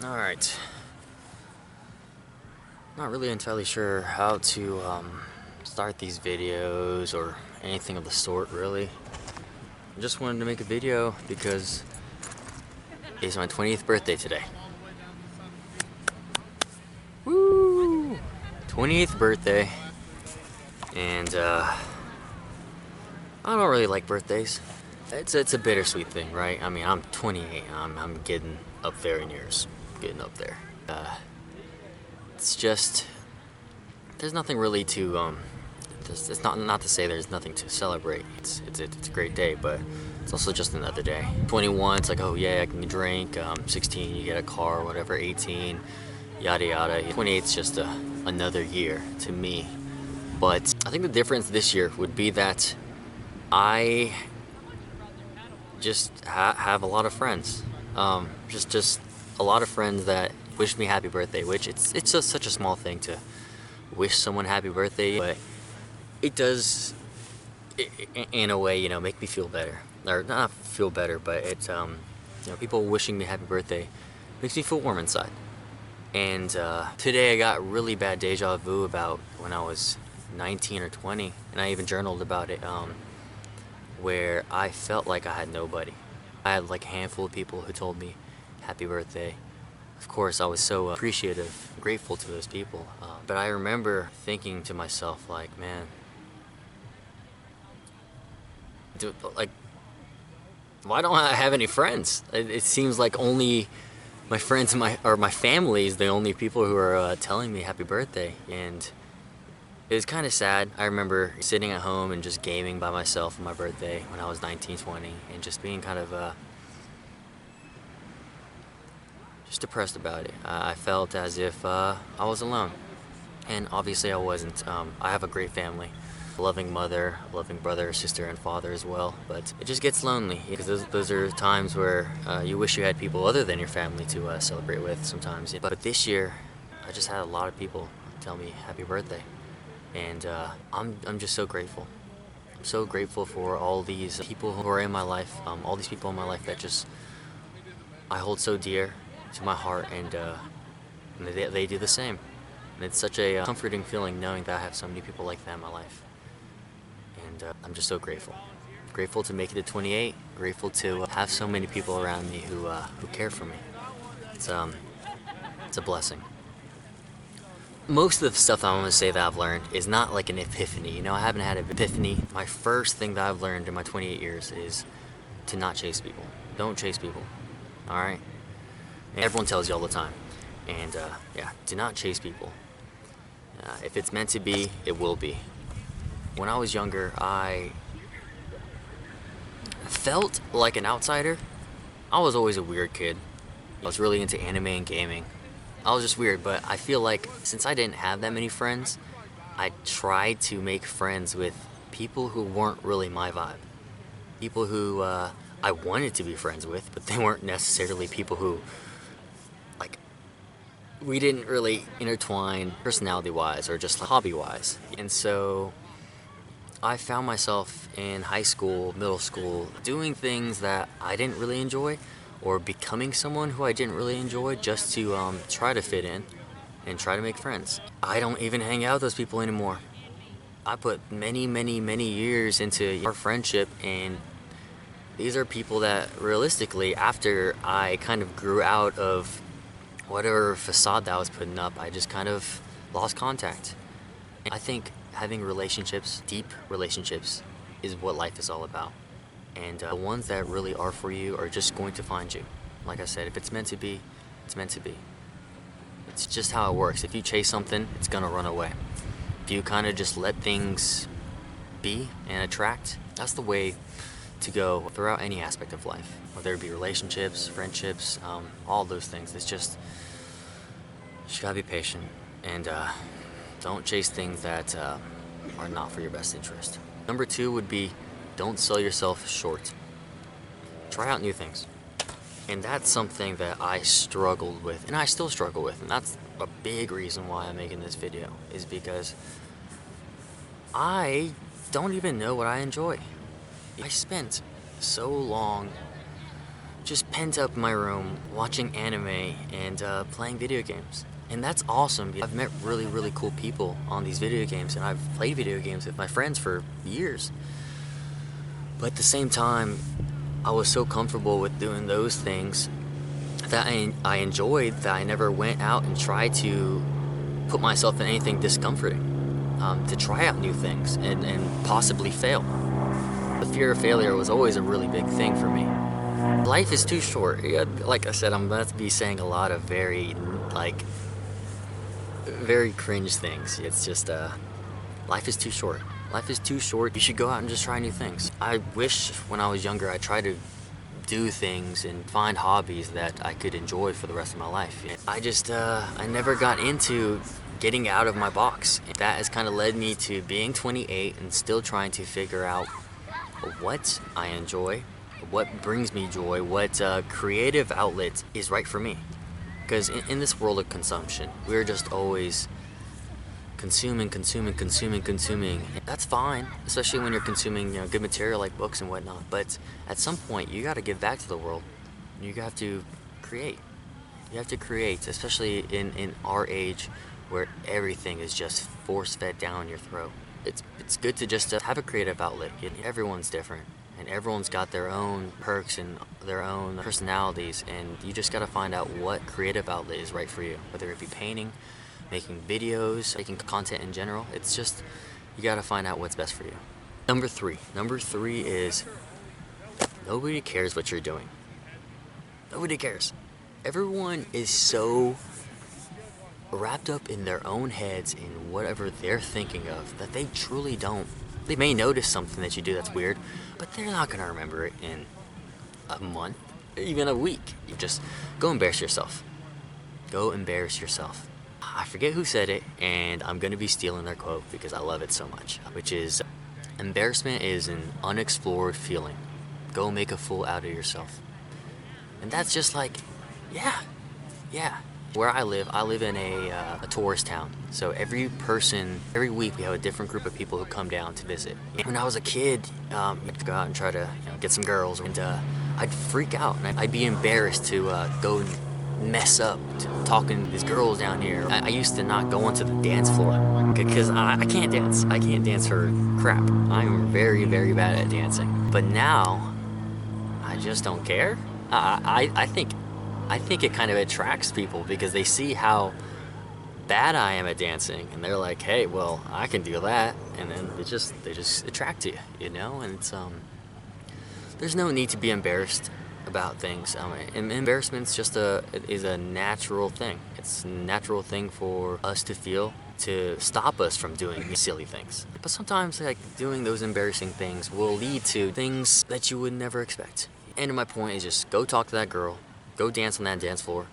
Alright. Not really entirely sure how to start these videos or anything of the sort, really. I just wanted to make a video because it's my 20th birthday today. Woo! 20th birthday. And I don't really like birthdays. It's a bittersweet thing, right? I mean, I'm 28. I'm getting up there in years. Getting up there. It's just there's nothing really to it's not to say there's nothing to celebrate. It's a great day, but it's also just another day. 21, it's like, oh yeah, I can drink. 16, you get a car or whatever. 18, yada yada. 28 is just another year to me. But I think the difference this year would be that I just have a lot of friends. Just a lot of friends that wish me happy birthday, which it's just such a small thing to wish someone happy birthday, but it does, in a way, make me feel better. Or not feel better, but it's, people wishing me happy birthday makes me feel warm inside. And today I got really bad deja vu about when I was 19 or 20, and I even journaled about it, where I felt like I had nobody. I had like a handful of people who told me happy birthday. Of course, I was so appreciative, grateful to those people. But I remember thinking to myself, like, man, why don't I have any friends? It seems like only my friends and my family is the only people who are telling me happy birthday, and it was kind of sad. I remember sitting at home and just gaming by myself on my birthday when I was 19, 20, and just being kind of just depressed about it. I felt as if I was alone, and obviously I wasn't. I have a great family, a loving mother, a loving brother, sister, and father as well, but it just gets lonely because those are times where you wish you had people other than your family to celebrate with sometimes. But this year, I just had a lot of people tell me happy birthday, and I'm just so grateful. I'm so grateful for all these people who are in my life, all these people in my life that just I hold so dear to my heart, and they do the same. And it's such a comforting feeling knowing that I have so many people like that in my life. And I'm just so grateful. Grateful to make it to 28. Grateful to have so many people around me who care for me. It's a blessing. Most of the stuff that I want to say that I've learned is not like an epiphany. I haven't had an epiphany. My first thing that I've learned in my 28 years is to not chase people. Don't chase people. All right? Everyone tells you all the time. And yeah, do not chase people. If it's meant to be, it will be. When I was younger, I felt like an outsider. I was always a weird kid. I was really into anime and gaming. I was just weird, but I feel like since I didn't have that many friends, I tried to make friends with people who weren't really my vibe. People who I wanted to be friends with, but they weren't necessarily people who, like, we didn't really intertwine personality-wise or just hobby-wise. And so I found myself in high school, middle school, doing things that I didn't really enjoy, or becoming someone who I didn't really enjoy just to try to fit in and try to make friends. I don't even hang out with those people anymore. I put many, many, many years into our friendship, and these are people that realistically, after I kind of grew out of whatever facade that I was putting up, I just kind of lost contact. And I think having relationships, deep relationships, is what life is all about. And the ones that really are for you are just going to find you. Like I said, if it's meant to be, it's meant to be. It's just how it works. If you chase something, it's gonna run away. If you kind of just let things be and attract, that's the way to go throughout any aspect of life. Whether it be relationships, friendships, all those things. It's just, you just gotta be patient. And don't chase things that are not for your best interest. Number 2 would be, don't sell yourself short. Try out new things. And that's something that I struggled with, and I still struggle with, and that's a big reason why I'm making this video, is because I don't even know what I enjoy. I spent so long just pent up in my room watching anime and playing video games. And that's awesome. I've met really, really cool people on these video games, and I've played video games with my friends for years. But at the same time, I was so comfortable with doing those things that I enjoyed that I never went out and tried to put myself in anything discomforting, to try out new things and possibly fail. The fear of failure was always a really big thing for me. Life is too short. Like I said, I'm about to be saying a lot of very cringe things. It's just, life is too short. Life is too short. You should go out and just try new things. I wish when I was younger I tried to do things and find hobbies that I could enjoy for the rest of my life. I never got into getting out of my box. That has kind of led me to being 28 and still trying to figure out what I enjoy, what brings me joy, what creative outlet is right for me. Because in this world of consumption, we're just always consuming. That's fine, especially when you're consuming, good material like books and whatnot. But at some point, you got to give back to the world. You have to create. You have to create, especially in our age, where everything is just force-fed down your throat. It's good to just have a creative outlet. Everyone's different, and everyone's got their own perks and their own personalities, and you just got to find out what creative outlet is right for you, whether it be painting, making videos, making content in general. It's just, you got to find out what's best for you. Number three is nobody cares what you're doing. Nobody cares. Everyone is so wrapped up in their own heads in whatever they're thinking of that they truly don't. They may notice something that you do that's weird, but they're not going to remember it in a month, even a week. You just go embarrass yourself. Go embarrass yourself. I forget who said it, and I'm going to be stealing their quote because I love it so much, which is, embarrassment is an unexplored feeling. Go make a fool out of yourself. And that's just like, yeah. Where I live in a tourist town. So every week we have a different group of people who come down to visit. When I was a kid, I'd go out and try to get some girls, and I'd freak out, and I'd be embarrassed to go and mess up talking to these girls down here. I used to not go onto the dance floor because I can't dance. I can't dance for crap. I'm very, very bad at dancing. But now, I just don't care. I think it kind of attracts people because they see how bad I am at dancing, and they're like, hey, well, I can do that, and then they just attract you, and it's there's no need to be embarrassed about things. And embarrassment's just is a natural thing. It's a natural thing for us to feel, to stop us from doing silly things. But sometimes, doing those embarrassing things will lead to things that you would never expect. And my point is just go talk to that girl. Go dance on that dance floor.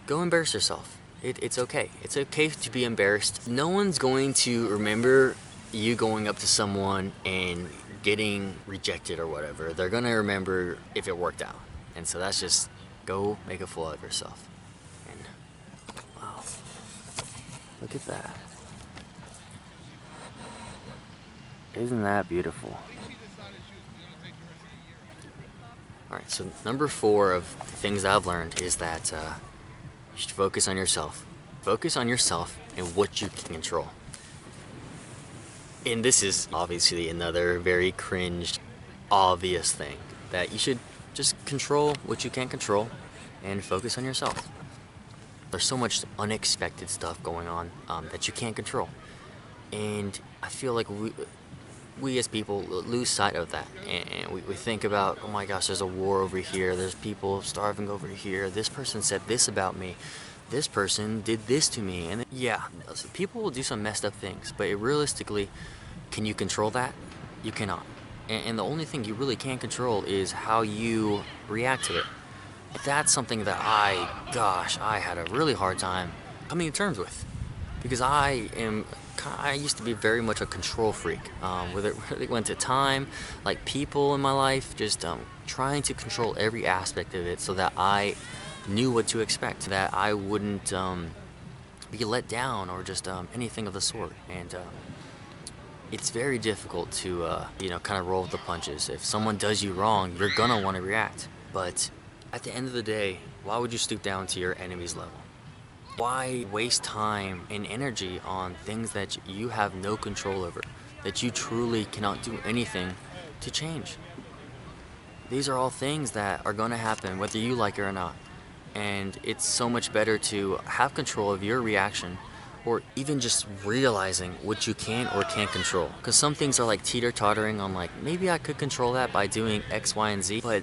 Go embarrass yourself. It's okay. It's okay to be embarrassed. No one's going to remember you going up to someone and getting rejected or whatever. They're going to remember if it worked out. And so that's just, go make a fool of yourself. And, wow. Look at that. Isn't that beautiful? Alright, so number 4 of the things I've learned is that you should focus on yourself. Focus on yourself and what you can control. And this is obviously another very cringe, obvious thing. That you should just control what you can control and focus on yourself. There's so much unexpected stuff going on that you can't control. And I feel like we as people lose sight of that, and we think about, oh my gosh, there's a war over here, there's people starving over here, this person said this about me, this person did this to me, and so people will do some messed up things, but realistically, can you control that? You cannot. And the only thing you really can control is how you react to it. That's something that I had a really hard time coming to terms with, because I used to be very much a control freak, whether it went to time, like people in my life, just trying to control every aspect of it so that I knew what to expect, that I wouldn't be let down or just anything of the sort. And it's very difficult to kind of roll with the punches. If someone does you wrong, you're gonna want to react, but At the end of the day, why would you stoop down to your enemy's level? Why waste time and energy on things that you have no control over, that you truly cannot do anything to change? These are all things that are going to happen whether you like it or not. And it's so much better to have control of your reaction, or even just realizing what you can or can't control. Because some things are like teeter-tottering on like, maybe I could control that by doing X, Y, and Z, but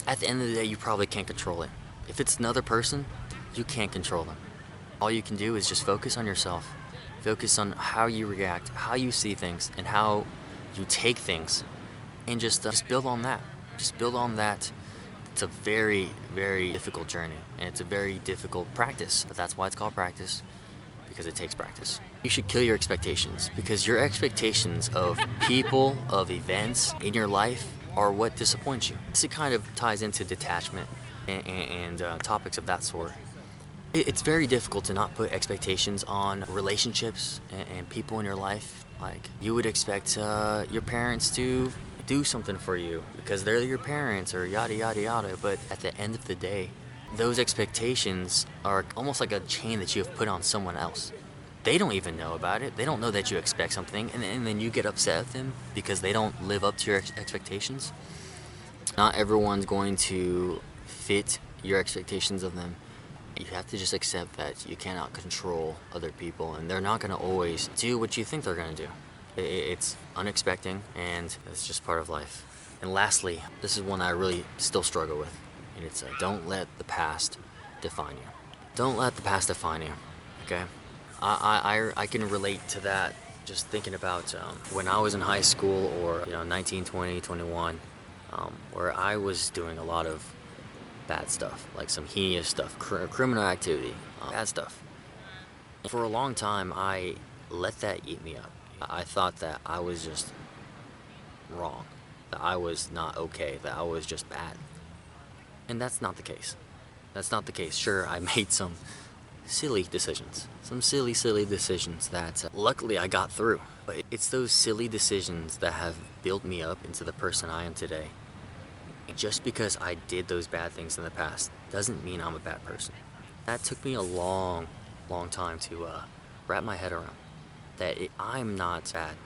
at the end of the day, you probably can't control it. If it's another person, you can't control them. All you can do is just focus on yourself. Focus on how you react, how you see things, and how you take things. And just build on that. Just build on that. It's a very, very difficult journey. And it's a very difficult practice. But that's why it's called practice. Because it takes practice. You should kill your expectations. Because your expectations of people, of events in your life are what disappoints you. This kind of ties into detachment and topics of that sort. It's very difficult to not put expectations on relationships and people in your life. Like, you would expect your parents to do something for you because they're your parents or yada yada yada, but at the end of the day, those expectations are almost like a chain that you have put on someone else. They don't even know about it. They don't know that you expect something, and then you get upset with them because they don't live up to your expectations. Not everyone's going to fit your expectations of them. You have to just accept that you cannot control other people, and they're not going to always do what you think they're going to do. It's unexpected, and it's just part of life. And lastly, this is one I really still struggle with, and it's don't let the past define you. Don't let the past define you, okay? I can relate to that just thinking about when I was in high school, or 19, 20, 21, where I was doing a lot of bad stuff, like some heinous stuff, criminal activity, bad stuff. And for a long time, I let that eat me up. I thought that I was just wrong, that I was not okay, that I was just bad. And that's not the case. That's not the case. Sure, I made some silly decisions. Some silly decisions that luckily I got through. But it's those silly decisions that have built me up into the person I am today. Just because I did those bad things in the past doesn't mean I'm a bad person. That took me a long time to wrap my head around. That I'm not bad.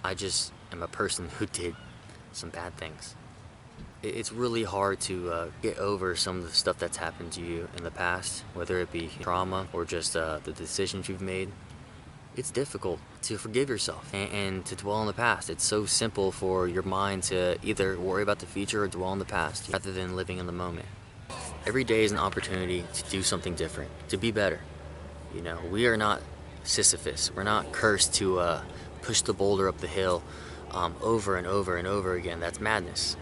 I just am a person who did some bad things. It's really hard to get over some of the stuff that's happened to you in the past, whether it be trauma or just the decisions you've made. It's difficult to forgive yourself and to dwell on the past. It's so simple for your mind to either worry about the future or dwell on the past rather than living in the moment. Every day is an opportunity to do something different, to be better. We are not Sisyphus. We're not cursed to push the boulder up the hill over and over and over again. That's madness.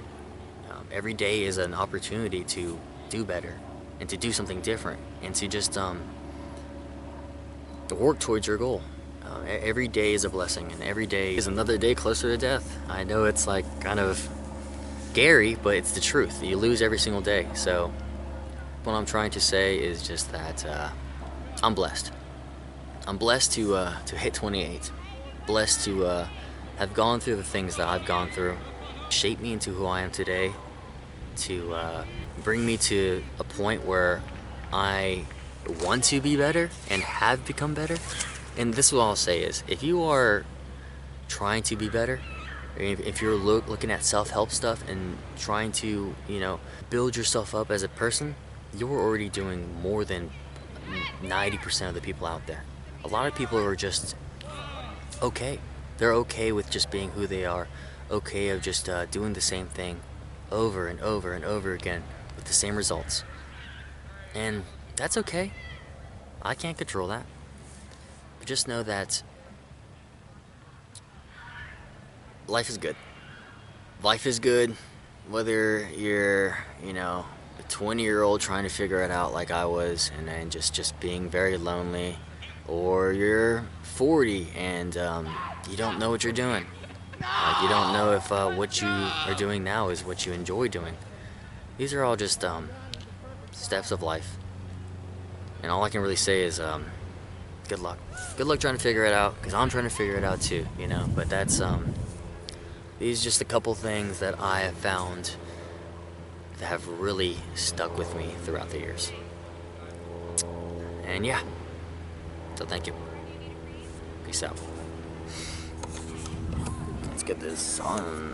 Every day is an opportunity to do better and to do something different and to just work towards your goal. Every day is a blessing, and every day is another day closer to death. I know it's like kind of scary, but it's the truth. You lose every single day. So what I'm trying to say is just that I'm blessed. I'm blessed to hit 28. Blessed to have gone through the things that I've gone through, shape me into who I am today, to bring me to a point where I want to be better and have become better. And this is what I'll say is, if you are trying to be better, if you're looking at self-help stuff and trying to, build yourself up as a person, you're already doing more than 90% of the people out there. A lot of people are just okay. They're okay with just being who they are, okay of just doing the same thing over and over and over again with the same results. And that's okay. I can't control that. But just know that life is good. Life is good whether you're, a 20-year-old trying to figure it out like I was and then just being very lonely, or you're 40 and you don't know what you're doing. Like, you don't know if what you are doing now is what you enjoy doing. These are all just steps of life. And all I can really say is good luck. Good luck trying to figure it out, because I'm trying to figure it out too, But that's these are just a couple things that I have found that have really stuck with me throughout the years. And yeah, so thank you. Peace out. Let's get this on.